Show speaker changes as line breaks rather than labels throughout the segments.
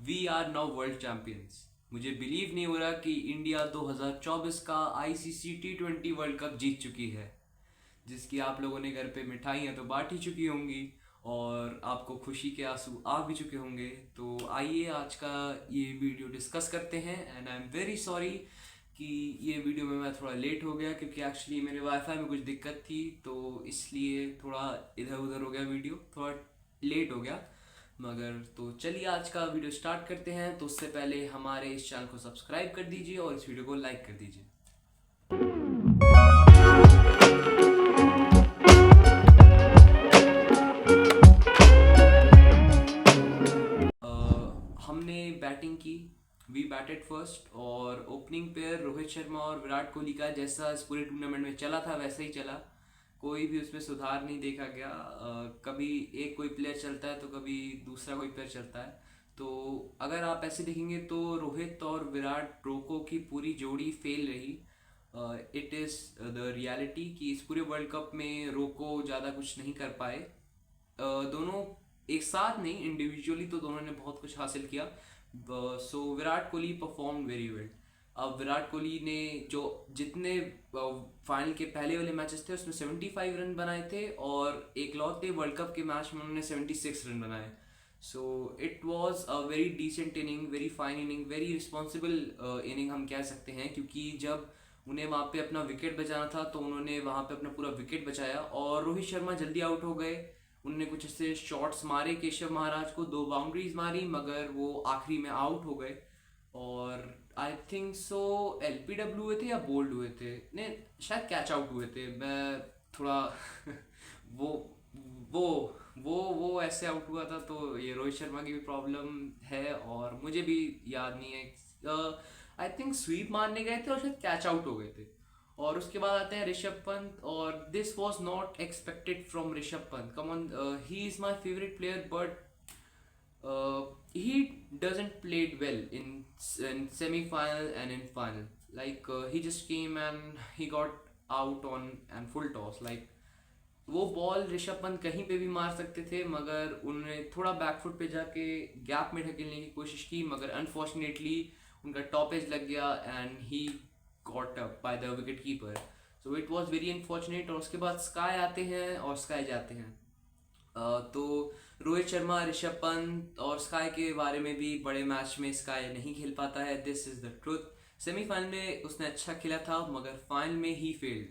We are now world champions. मुझे believe नहीं हो रहा कि इंडिया 2024 का आईसीसी T20 वर्ल्ड कप जीत चुकी है, जिसकी आप लोगों ने घर पे मिठाइयाँ तो बांट ही चुकी होंगी और आपको खुशी के आंसू आ भी चुके होंगे। तो आइए आज का ये वीडियो डिस्कस करते हैं। And I am very sorry कि ये वीडियो में मैं थोड़ा लेट हो गया, क्योंकि एक्चुअली मेरे वाईफाई में कुछ दिक्कत थी, तो इसलिए थोड़ा इधर उधर हो गया, वीडियो थोड़ा लेट हो गया। मगर तो चलिए आज का वीडियो स्टार्ट करते हैं। तो उससे पहले हमारे इस चैनल को सब्सक्राइब कर दीजिए और इस वीडियो को लाइक कर दीजिए। हमने बैटिंग की, वी बैटेड फर्स्ट, और ओपनिंग पेयर रोहित शर्मा और विराट कोहली का जैसा इस पूरे टूर्नामेंट में चला था वैसे ही चला। कोई भी उसमें सुधार नहीं देखा गया। कभी एक कोई प्लेयर चलता है तो कभी दूसरा कोई प्लेयर चलता है। तो अगर आप ऐसे देखेंगे तो रोहित और विराट रोको की पूरी जोड़ी फेल रही। इट इज़ द रियलिटी कि इस पूरे वर्ल्ड कप में रोको ज़्यादा कुछ नहीं कर पाए। दोनों एक साथ नहीं, इंडिविजुअली तो दोनों ने बहुत कुछ हासिल किया। So Virat Kohli perform very well. अब विराट कोहली ने जो जितने फाइनल के पहले वाले मैचेस थे उसमें 75 रन बनाए थे, और एक लौते वर्ल्ड कप के मैच में उन्होंने 76 रन बनाए। So it was a very decent inning, very fine inning, very responsible inning हम कह सकते हैं। क्योंकि जब उन्हें वहाँ पे अपना विकेट बचाना था तो उन्होंने वहाँ पे अपना पूरा विकेट बचाया, और रोहित शर्मा जल्दी आउट हो गए। उनने कुछ ऐसे शॉट्स मारे केशव महाराज को, 2 बाउंड्रीज मारी, मगर वो आखिरी में आउट हो गए। और आई थिंक सो LPW हुए थे या बोल्ड हुए थे, नहीं शायद कैच आउट हुए थे। मैं थोड़ा वो वो वो ऐसे आउट हुआ था। तो ये रोहित शर्मा की भी प्रॉब्लम है, और मुझे भी याद नहीं है। आई थिंक स्वीप मारने गए थे और शायद कैच आउट हो गए थे। और उसके बाद आते हैं ऋषभ पंत, और this was not expected from Rishabh Pant. Come on, he is my favourite player, but he doesn't played well in semi-final and in final. Like he just came and he got out on and full toss. Like वो ball Rishabh Pant कहीं पे भी मार सकते थे, मगर उन्होंने थोड़ा बैकफुट पे जाके गैप में ढकेलने की कोशिश की, मगर अनफॉर्चुनेटली उनका टॉप एज लग गया and he got up by the wicket keeper. So it was very unfortunate. और उसके बाद स्काई आते हैं और स्काई जाते हैं। तो रोहित शर्मा, ऋषभ पंत और स्काई के बारे में भी, बड़े मैच में स्काई नहीं खेल पाता है, this is the truth. Semifinal में उसने अच्छा खेला था, मगर फाइनल में ही फेल्ड।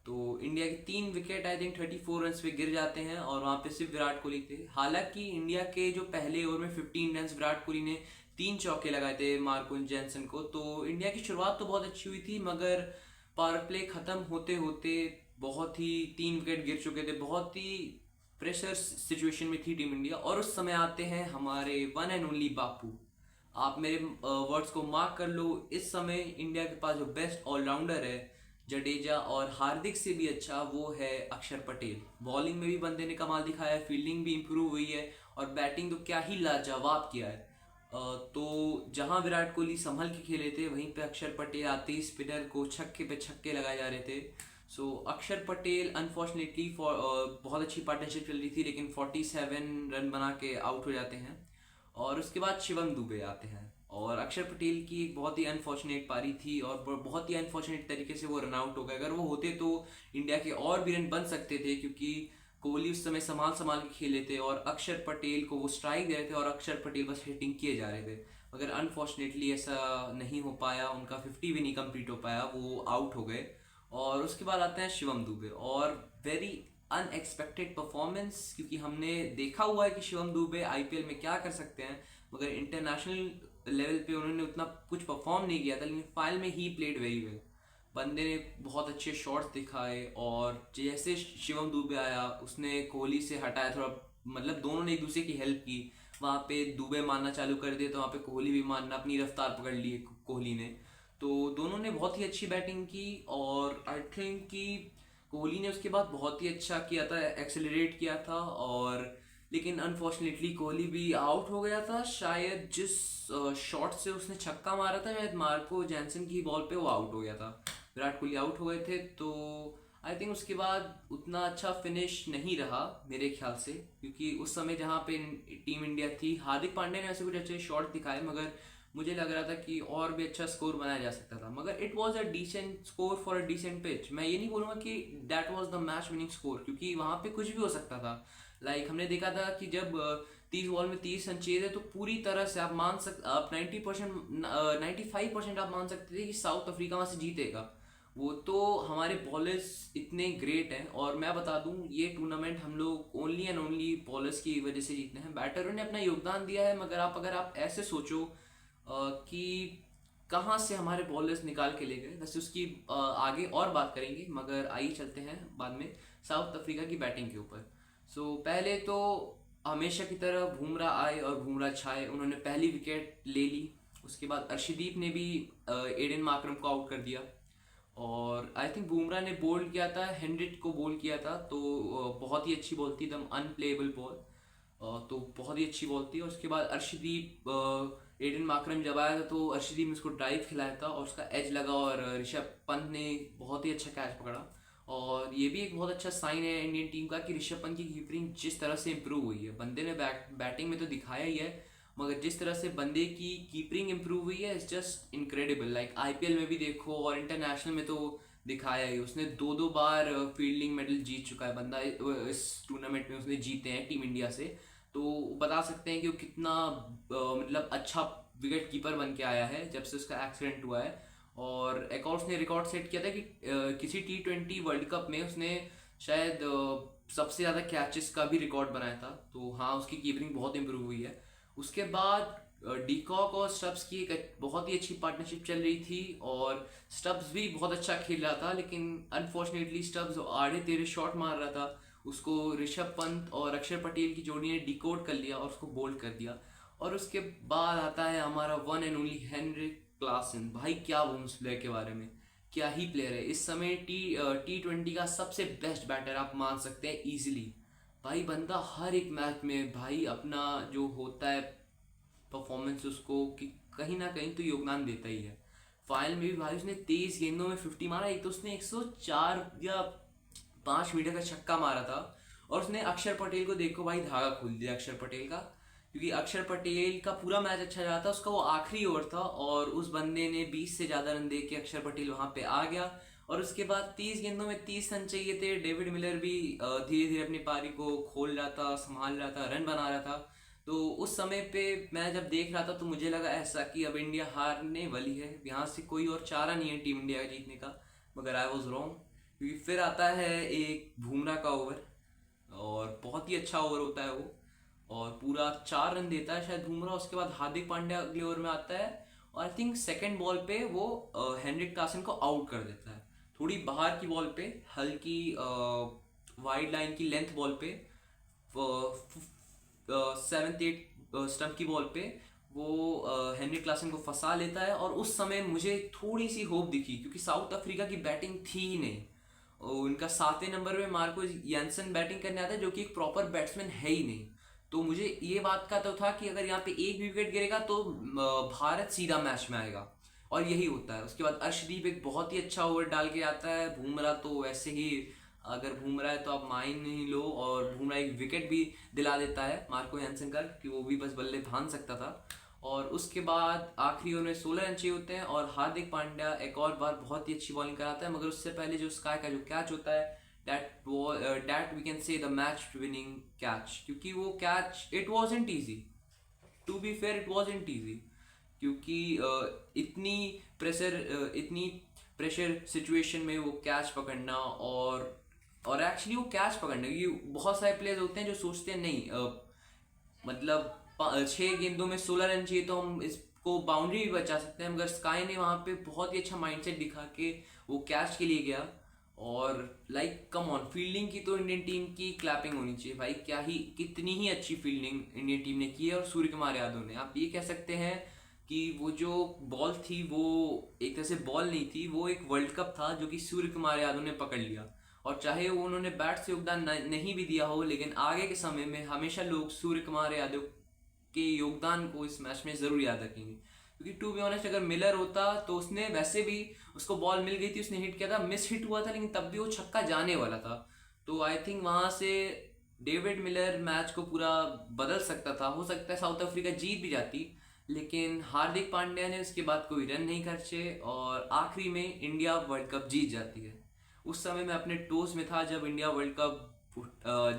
तो इंडिया के 3 विकेट आई थिंक 34 रन पे गिर जाते हैं, और वहाँ पे सिर्फ विराट कोहली थे। हालांकि इंडिया के जो पहले ओवर में 15 रन विराट कोहली ने 3 चौके लगाए थे मार्कुन जैनसन को, तो इंडिया की शुरुआत तो बहुत अच्छी हुई थी, मगर पावर प्ले खत्म होते होते बहुत ही 3 विकेट गिर चुके थे। बहुत ही प्रेशर सिचुएशन में थी टीम इंडिया। और उस समय आते हैं हमारे वन एंड ओनली बापू। आप मेरे वर्ड्स को मार्क कर लो, इस समय इंडिया के पास जो बेस्ट ऑलराउंडर है, जडेजा और हार्दिक से भी अच्छा, वो है अक्षर पटेल। बॉलिंग में भी बंदे ने कमाल दिखाया है, फील्डिंग भी इंप्रूव हुई है, और बैटिंग तो क्या ही लाजवाब किया है। तो जहां विराट कोहली संभल के खेले थे, वहीं पे अक्षर पटेल आते ही स्पिनर को छक्के पे छक्के लगाए जा रहे थे। सो अक्षर पटेल अनफॉर्चुनेटली बहुत अच्छी पार्टनरशिप चल रही थी, लेकिन 47 रन बना के आउट हो जाते हैं। और उसके बाद शिवम दुबे आते हैं, और अक्षर पटेल की एक बहुत ही अनफॉर्चुनेट पारी थी, और बहुत ही अनफॉर्चुनेट तरीके से वो रन आउट हो गए। अगर वो होते तो इंडिया के और भी रन बन सकते थे, क्योंकि कोहली उस समय संभाल संभाल के खेले थे, और अक्षर पटेल को वो स्ट्राइक दे रहे थे, और अक्षर पटेल बस हिटिंग किए जा रहे थे। मगर अनफॉर्चुनेटली ऐसा नहीं हो पाया, उनका 50 भी नहीं कंप्लीट हो पाया, वो आउट हो गए। और उसके बाद आते हैं शिवम दुबे, और वेरी अनएक्सपेक्टेड परफॉर्मेंस, क्योंकि हमने देखा हुआ है कि शिवम दुबे IPL में क्या कर सकते हैं, मगर इंटरनेशनल लेवल पे उन्होंने उतना कुछ परफॉर्म नहीं किया था। लेकिन फाइनल में ही प्लेड वेरी वेल। बंदे ने बहुत अच्छे शॉट्स दिखाए, और जैसे शिवम दुबे आया उसने कोहली से हटाया थोड़ा, मतलब दोनों ने एक दूसरे की हेल्प की। वहाँ पे दुबे मारना चालू कर दिया, तो वहाँ पे कोहली भी मारना, अपनी रफ्तार पकड़ ली कोहली ने। तो दोनों ने बहुत ही अच्छी बैटिंग की, और आई थिंक कि कोहली ने उसके बाद बहुत ही अच्छा किया था, एक्सेलरेट किया था। और लेकिन अनफॉर्चुनेटली कोहली भी आउट हो गया था। शायद जिस शॉट से उसने छक्का मारा था, शायद मार्को जैनसन की बॉल पे वो आउट हो गया था। विराट कोहली आउट हो गए थे। तो आई थिंक उसके बाद उतना अच्छा फिनिश नहीं रहा मेरे ख्याल से, क्योंकि उस समय जहाँ पे टीम इंडिया थी, हार्दिक पांड्या ने ऐसे कुछ अच्छे शॉट दिखाए, मगर मुझे लग रहा था कि और भी अच्छा स्कोर बनाया जा सकता था। मगर it was a decent score for a decent pitch. मैं ये नहीं बोलूँगा कि that was the match winning score, क्योंकि वहाँ पे कुछ भी हो सकता था। हमने देखा था कि जब 30 बॉल में 30 रन चाहिए थे, तो पूरी तरह से आप 90%, 95% आप मान सकते थे कि साउथ अफ्रीका वहाँ से जीतेगा। वो तो हमारे बॉलर्स इतने ग्रेट हैं, और मैं बता दूं ये टूर्नामेंट हम लोग ओनली एंड ओनली बॉलर्स की वजह से जीतने हैं। बैटरों ने अपना योगदान दिया है, मगर अगर आप ऐसे सोचो कि कहाँ से हमारे बॉलर्स निकाल के ले गए, वैसे उसकी आगे और बात करेंगे, मगर आइए चलते हैं बाद में साउथ अफ्रीका की बैटिंग के ऊपर। पहले तो हमेशा की तरह बुमराह आए और बुमराह छाए, उन्होंने पहली विकेट ले ली। उसके बाद अर्शदीप ने भी एडन मार्करम को आउट कर दिया, और आई थिंक बुमराह ने बोल्ड किया था, हेनरिच को बोल्ड किया था, तो बहुत ही अच्छी बॉल थी, एकदम अनप्लेएबल बॉल, तो बहुत ही अच्छी बॉल थी। और उसके बाद अर्शदीप, एडन मार्करम जब आया था तो अर्शदीप ने उसको ड्राइव खिलाया था, और उसका एज लगा, और ऋषभ पंत ने बहुत ही अच्छा कैच पकड़ा। और ये भी एक बहुत अच्छा साइन है इंडियन टीम का कि ऋषभ पंत की कीपिंग जिस तरह से इम्प्रूव हुई है। बंदे ने बैटिंग में तो दिखाया ही है, मगर जिस तरह से बंदे की कीपिंग इम्प्रूव हुई है, इट्स जस्ट इनक्रेडिबल। आईपीएल में भी देखो और इंटरनेशनल में तो दिखाया ही, उसने दो दो बार फील्डिंग मेडल जीत चुका है बंदा, इस टूर्नामेंट में उसने जीते हैं टीम इंडिया से। तो बता सकते हैं कि वो कितना मतलब अच्छा विकेट कीपर बन के आया है जब से उसका एक्सीडेंट हुआ है। और एक और उसने रिकॉर्ड सेट किया था कि किसी T20 वर्ल्ड कप में उसने शायद सबसे ज़्यादा कैचेस का भी रिकॉर्ड बनाया था। तो हाँ, उसकी कीपिंग बहुत इंप्रूव हुई है। उसके बाद डीकॉक और स्टब्स की एक बहुत ही अच्छी पार्टनरशिप चल रही थी, और स्टब्स भी बहुत अच्छा खेल रहा था, लेकिन अनफॉर्चुनेटली स्टब्स आड़े तेरे शॉट मार रहा था, उसको ऋषभ पंत और अक्षर पटेल की जोड़ी ने डिकोड कर लिया और उसको बोल्ड कर दिया। और उसके बाद आता है हमारा one and only Heinrich Klaasen. भाई क्या बोलूं उस प्लेयर के बारे में, क्या ही प्लेयर है। इस समय T20 का सबसे बेस्ट बैटर आप मान सकते हैं इजीली। भाई बंदा हर एक मैच में भाई अपना जो होता है परफॉर्मेंस, उसको कि कहीं ना कहीं तो योगदान देता ही है। फाइनल में भी भाई उसने 23 गेंदों में 50 मारा। एक तो उसने 104 या 5 मीटर का छक्का मारा था, और उसने अक्षर पटेल को देखो भाई धागा खोल दिया अक्षर पटेल का, क्योंकि अक्षर पटेल का पूरा मैच अच्छा जा रहा था, उसका वो आखिरी ओवर था, और उस बंदे ने 20 से ज्यादा रन दे के अक्षर पटेल वहां पे आ गया। और उसके बाद 30 गेंदों में 30 रन चाहिए थे। डेविड मिलर भी धीरे धीरे अपनी पारी को खोल रहा था, संभाल रहा था, रन बना रहा था। तो उस समय पे मैं जब देख रहा था तो मुझे लगा ऐसा कि अब इंडिया हारने वाली है, यहाँ से कोई और चारा नहीं है टीम इंडिया का जीतने का। मगर आई वॉज रॉन्ग, क्योंकि फिर आता है एक बुमराह का ओवर, और बहुत ही अच्छा ओवर होता है वो, और पूरा 4 रन देता है शायद बुमराह। उसके बाद हार्दिक पांड्या अगले ओवर में आता है, और आई थिंक सेकेंड बॉल पे वो हेनरिक क्लासन को आउट कर देता है, थोड़ी बाहर की बॉल पे, हल्की वाइड लाइन की लेंथ बॉल पे, 7th 8th स्टंप की बॉल पे वो हेनरी क्लासन को फंसा लेता है। और उस समय मुझे थोड़ी सी होप दिखी, क्योंकि साउथ अफ्रीका की बैटिंग थी ही नहीं। उनका 7वें नंबर पे मार्को यानसन बैटिंग करने आता है, जो कि एक प्रॉपर बैट्समैन है ही नहीं। तो मुझे ये बात का तो था कि अगर यहाँ पे एक भी विकेट गिरेगा तो भारत सीधा मैच में आएगा, और यही होता है। उसके बाद अर्शदीप एक बहुत ही अच्छा ओवर डाल के आता है। बुमराह तो वैसे ही, अगर बुमराह है तो आप मान नहीं लो, और बुमराह एक विकेट भी दिला देता है मार्को हैंसन का, कि वो भी बस बल्ले भान सकता था। और उसके बाद आखिरी ओवर में 16 रन चाहिए होते हैं, और हार्दिक पांड्या एक और बार बहुत ही अच्छी बॉलिंग कराता है। मगर उससे पहले जो स्काई का जो कैच होता है, that we can say the match winning catch, क्योंकि वो catch it wasn't easy, to be fair it wasn't easy, क्योंकि इतनी प्रेशर सिचुएशन में वो कैच पकड़ना, और एक्चुअली वो कैच पकड़ना, ये बहुत सारे प्लेयर्स होते हैं जो सोचते हैं नहीं, मतलब 6 गेंदों में 16 रन चाहिए तो हम इसको बाउंड्री भी बचा सकते हैं। मगर स्काई ने वहां पे बहुत ही अच्छा माइंडसेट दिखा के वो कैच के लिए गया। और कम ऑन, फील्डिंग की तो इंडियन टीम की क्लैपिंग होनी चाहिए भाई, क्या ही कितनी ही अच्छी फील्डिंग इंडियन टीम ने की है। और सूर्य कुमार यादव ने, आप ये कह सकते हैं कि वो जो बॉल थी वो एक तरह से बॉल नहीं थी, वो एक वर्ल्ड कप था जो कि सूर्य कुमार यादव ने पकड़ लिया। और चाहे वो उन्होंने बैट से योगदान नहीं भी दिया हो, लेकिन आगे के समय में हमेशा लोग सूर्य कुमार यादव के योगदान को इस मैच में जरूर याद रखेंगे, क्योंकि टू बी ऑनेस्ट अगर मिलर होता तो उसने वैसे भी, उसको बॉल मिल गई थी, उसने हिट किया था, मिस हिट हुआ था लेकिन तब भी वो छक्का जाने वाला था। तो आई थिंक वहां से डेविड मिलर मैच को पूरा बदल सकता था। हो सकता है साउथ अफ्रीका जीत भी जाती, लेकिन हार्दिक पांड्या ने उसके बाद कोई रन नहीं खर्चे और आखिरी में इंडिया वर्ल्ड कप जीत जाती है। उस समय मैं अपने टोस में था जब इंडिया वर्ल्ड कप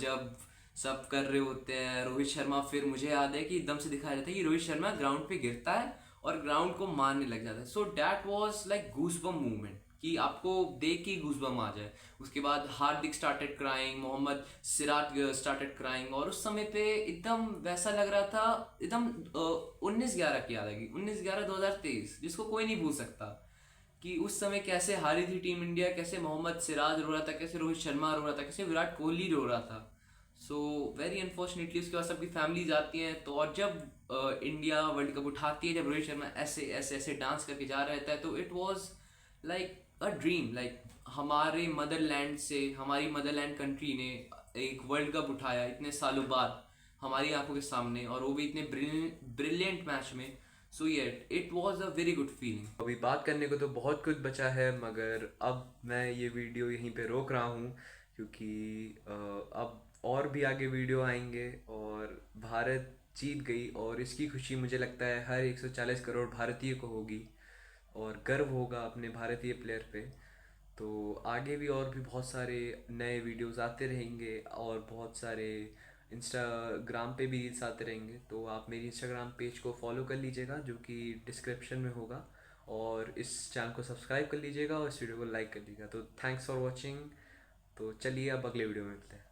जब सब कर रहे होते हैं, रोहित शर्मा, फिर मुझे याद है कि एकदम से दिखाया जाता है कि रोहित शर्मा ग्राउंड पे गिरता है और ग्राउंड को मारने लग जाता है। So that was like goosebump movement कि आपको देख के गूजबम आ जाए। उसके बाद Hardik started crying, Mohammed Siraj started crying, और उस समय पे एकदम वैसा लग रहा था, एकदम 19/11 की याद आएगी, 19/11/2023, जिसको कोई नहीं भूल सकता कि उस समय कैसे हारी थी टीम इंडिया, कैसे मोहम्मद सिराज रो रहा था, कैसे रोहित शर्मा रो रहा था, कैसे विराट कोहली रो रहा था। सो वेरी अनफॉर्चुनेटली उसके बाद सबकी फैमिलीज आती हैं। तो और जब इंडिया वर्ल्ड कप उठाती है, जब रोहित शर्मा ऐसे ऐसे ऐसे डांस करके जा रहता है, तो it was like a dream. Like हमारे मदरलैंड से, हमारी मदरलैंड कंट्री ने एक वर्ल्ड कप उठाया इतने सालों बाद हमारी आंखों के सामने, और वो भी इतने ब्रिलियंट मैच में। सो yet it was a very good feeling. अभी बात करने को तो बहुत कुछ बचा है, मगर अब मैं ये वीडियो यहीं पे रोक रहा हूँ, क्योंकि अब और भी आगे वीडियो आएंगे। और भारत जीत गई और इसकी खुशी मुझे लगता है हर 140 करोड़ भारतीय को होगी, और गर्व होगा अपने भारतीय प्लेयर पे। तो आगे भी और भी बहुत सारे नए वीडियोस आते रहेंगे, और बहुत सारे इंस्टाग्राम पे भी रील्स आते रहेंगे। तो आप मेरी इंस्टाग्राम पेज को फॉलो कर लीजिएगा, जो कि डिस्क्रिप्शन में होगा, और इस चैनल को सब्सक्राइब कर लीजिएगा और इस वीडियो को लाइक कर लीजिएगा। तो थैंक्स फॉर वॉचिंग। तो चलिए अब अगले वीडियो में मिलते हैं।